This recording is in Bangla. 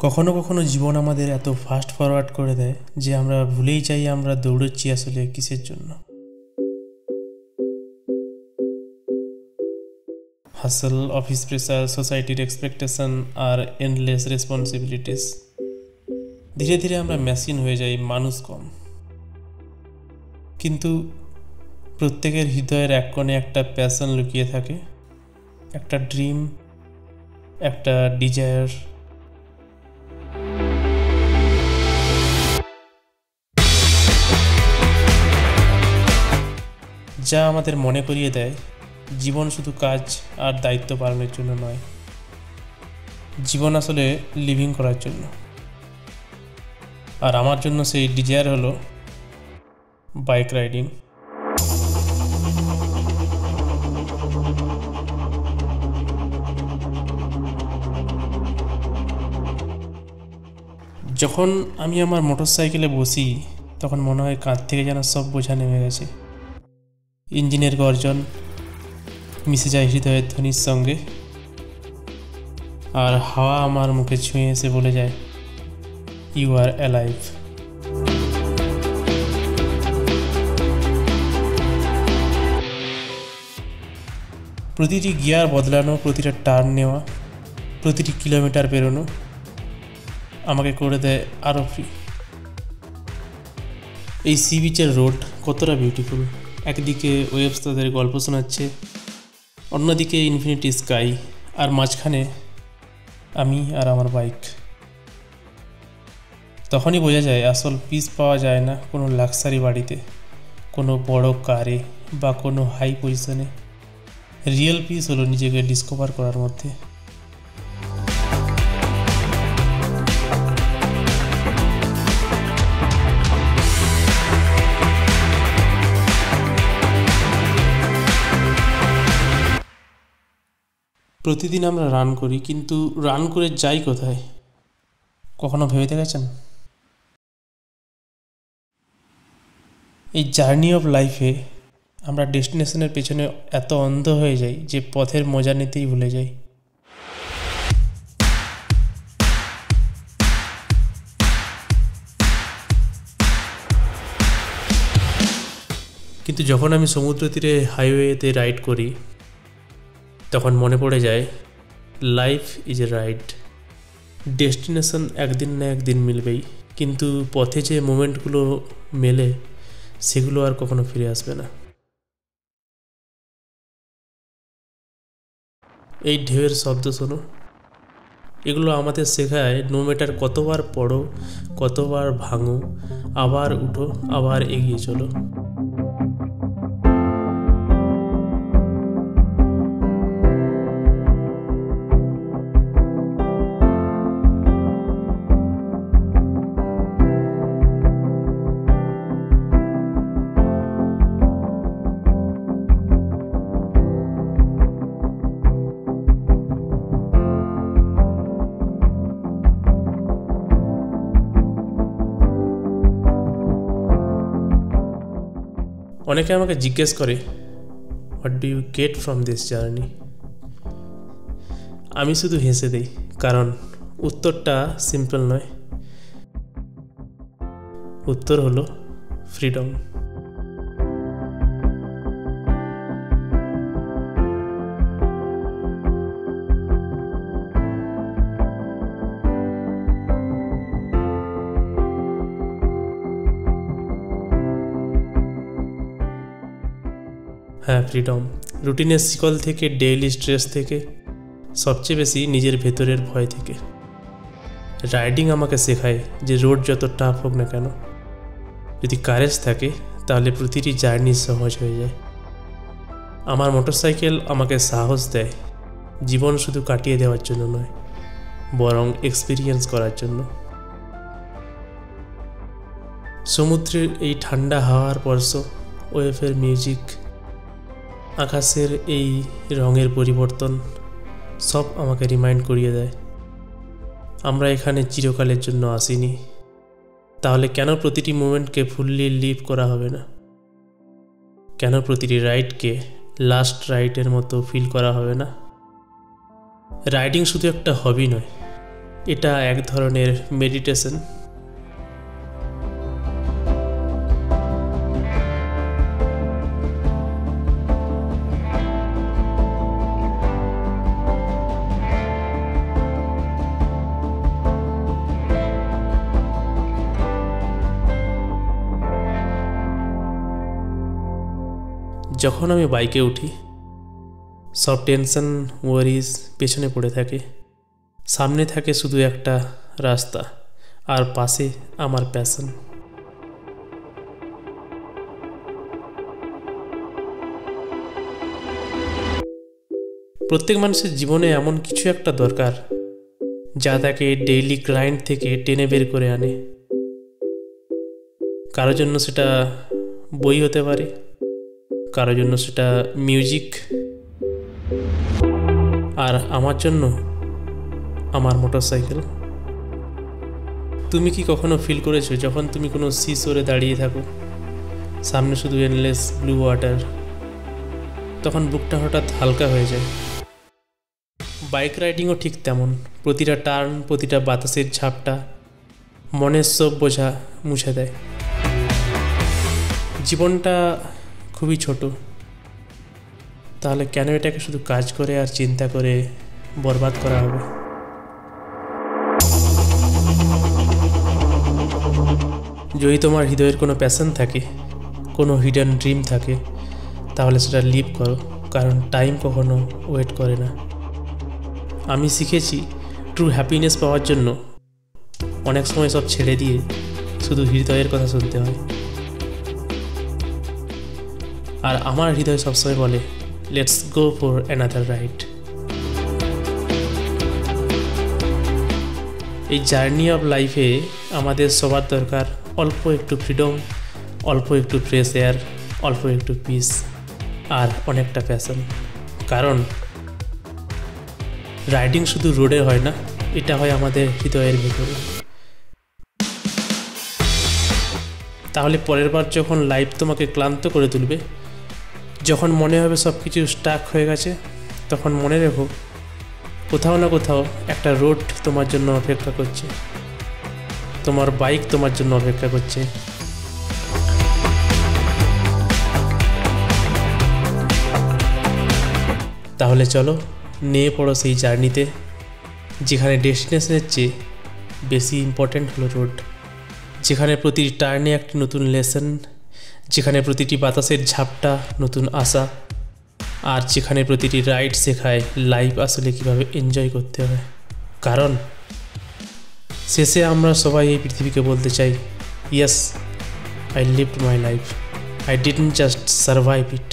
কখনো কখনো জীবন আমাদের এত ফাস্ট ফরওয়ার্ড করে দেয় যে আমরা ভুলেই যাই আমরা দৌড়চ্ছি আসলে কিসের জন্য। হাসল, অফিস প্রেসার, সোসাইটির এক্সপেকটেশন আর এন্ডলেস রেসপন্সিবিলিটিস। ধীরে ধীরে আমরা মেশিন হয়ে যাই, মানুষ কম। কিন্তু প্রত্যেকের হৃদয়ের এক কোণে একটা প্যাশন লুকিয়ে থাকে, একটা ড্রিম, একটা ডিজায়ার। যা আমাদের মনে করিয়ে দেয় জীবন শুধু কাজ আর দায়িত্ব পালনের জন্য নয়, জীবন আসলে লিভিং করার জন্য। আর আমার জন্য সেই ডিজায়ার হলো বাইক রাইডিং। যখন আমি আমার মোটরসাইকেলে বসি তখন মনে হয় কাঁধ থেকে যেন সব বোঝা নেমে গেছে। ইঞ্জিনের গর্জন মিশে যায় হৃদয়ের ধ্বনির সঙ্গে, আর হাওয়া আমার মুখে ছুঁয়ে এসে বলে যায়, ইউ আর অ্যালাইভ। প্রতিটি গিয়ার বদলানো, প্রতিটা টার্ন নেওয়া, প্রতিটি কিলোমিটার পেরোনো আমাকে করে দেয় আরও ফ্রি। এই সি বিচের রোড কতটা বিউটিফুল। একদিকে ওয়েভস তাদের গল্প শোনাচ্ছে, অন্যদিকে ইনফিনিটি স্কাই, আর মাঝখানে আমি আর আমার বাইক। তখনই বোঝা যায় আসল পিস পাওয়া যায় না কোনো লাক্সারি বাড়িতে, কোনো বড় কারে বা কোনো হাই পজিশনে। রিয়েল পিস হলো নিজেকে ডিসকভার করার মধ্যে। প্রতিদিন আমরা রান করি, কিন্তু রান করে যাই কোথায় কখনো ভেবে দেখেছেন? এই জার্নি অফ লাইফে আমরা ডেস্টিনেশনের পেছনে এত অন্ধ হয়ে যাই যে পথের মজা নিতেই ভুলে যাই। কিন্তু যখন আমি সমুদ্র তীরে হাইওয়েতে রাইড করি তখন মনে পড়ে যায়, life is a ride. Destination একদিন না একদিন মিলবেই, কিন্তু পথে যে মোমেন্টগুলো মেলে সেগুলো আর কখনো ফিরে আসবে না। এই ঢেউয়ের শব্দ শোনো, এগুলো আমাদের শেখায় নো ম্যাটার কতবার পড়ো, কতবার ভাঙো, আবার উঠো, আবার এগিয়ে চলো। অনেকে আমাকে জিজ্ঞেস করে, what do you get from this journey? আমি শুধু হেসে দিই, কারণ উত্তরটা সিম্পল নয়। উত্তর হলো ফ্রিডম। হ্যাঁ, ফ্রিডম। রুটিনের শিকল থেকে, ডেইলি স্ট্রেস থেকে, সবচেয়ে বেশি নিজের ভেতরের ভয় থেকে। রাইডিং আমাকে শেখায় যে রোড যত টাফ হোক না কেন, যদি কারেজ থাকে তাহলে প্রতিটি জার্নি সহজ হয়ে যায়। আমার মোটরসাইকেল আমাকে সাহস দেয়, জীবন শুধু কাটিয়ে দেওয়ার জন্য নয়, বরং এক্সপিরিয়েন্স করার জন্য। সমুদ্রের এই ঠান্ডা হাওয়ার স্পর্শ, ওয়েভের মিউজিক, আকাশের এই রঙের পরিবর্তন সব আমাকে রিমাইন্ড করিয়ে দেয় আমরা এখানে চিরকালের জন্য আসিনি। তাহলে কেন প্রতিটি মোমেন্টকে ফুললি লিভ করা হবে না? কেন প্রতিটি রাইডকে লাস্ট রাইডের মতো ফিল করা হবে না? রাইডিং শুধু একটা হবি নয়, এটা এক ধরনের মেডিটেশন। যখন আমি বাইকে উঠি সব টেনশন ওয়ারিজ পেছনে পড়ে থাকে, সামনে থাকে শুধু একটা রাস্তা আর পাশে আমার প্যাশন। প্রত্যেক মানুষের জীবনে এমন কিছু একটা দরকার যা তাকে ডেইলি গ্রাইন্ড থেকে টেনে বের করে আনে। কারোর জন্য সেটা বই হতে পারে, কারোর জন্য সেটা মিউজিক, আর আমার জন্য আমার মোটরসাইকেল। তুমি কি কখনো ফিল করেছো যখন তুমি কোনো সি শোরে দাঁড়িয়ে থাকো, সামনে শুধু এনলেস ব্লু ওয়াটার, তখন বুকটা হঠাৎ হালকা হয়ে যায়? বাইক রাইডিংও ঠিক তেমন। প্রতিটা টার্ন, প্রতিটা বাতাসের ঝাপটা মনের সব বোঝা মুছে দেয়। জীবনটা খুবই ছোট, তাহলে কেন এটাকে শুধু কাজ করে আর চিন্তা করে বরবাদ করা হবে? যদি তোমার হৃদয়ের কোনো প্যাশন থাকে, কোনো হিডেন ড্রিম থাকে, তাহলে সেটা লিভ করো, কারণ টাইম কখনো ওয়েট করে না। আমি শিখেছি ট্রু হ্যাপিনেস পাওয়ার জন্য অনেক সময় সব ছেড়ে দিয়ে শুধু হৃদয়ের কথা শুনতে হয়। আর আমার হৃদয় সবসময় বলে, let's go for another ride. এই জার্নি অফ লাইফে আমাদের সবার দরকার অল্প একটু ফ্রিডম, অল্প একটু ফ্রেশ এয়ার, অল্প একটু পিস, আর অনেকটা প্যাশন। কারণ রাইডিং শুধু রোডে হয় না, এটা হয় আমাদের হৃদয়ের ভেতরে। তাহলে পরের বার যখন লাইফ তোমাকে ক্লান্ত করে তুলবে, যখন মনে হবে সব কিছু স্টাক হয়ে গেছে, তখন মনে রেখো কোথাও না কোথাও একটা রোড তোমার জন্য অপেক্ষা করছে, তোমার বাইক তোমার জন্য অপেক্ষা করছে। তাহলে চলো নিয়ে পড়ো সেই জার্নিতে, যেখানে ডেস্টিনেশনের চেয়ে বেশি ইম্পর্ট্যান্ট হলো রোড, যেখানে প্রতিটি টার্নে একটি নতুন লেসন, যেখানে প্রতিটি বাতাসের ঝাপটা নতুন আশা, আর যেখানে প্রতিটি রাইড শেখায় লাইফ আসলে কীভাবে এনজয় করতে হয়। কারণ শেষে আমরা সবাই এই পৃথিবীকে বলতে চাই, yes, I lived my life, I didn't just survive it.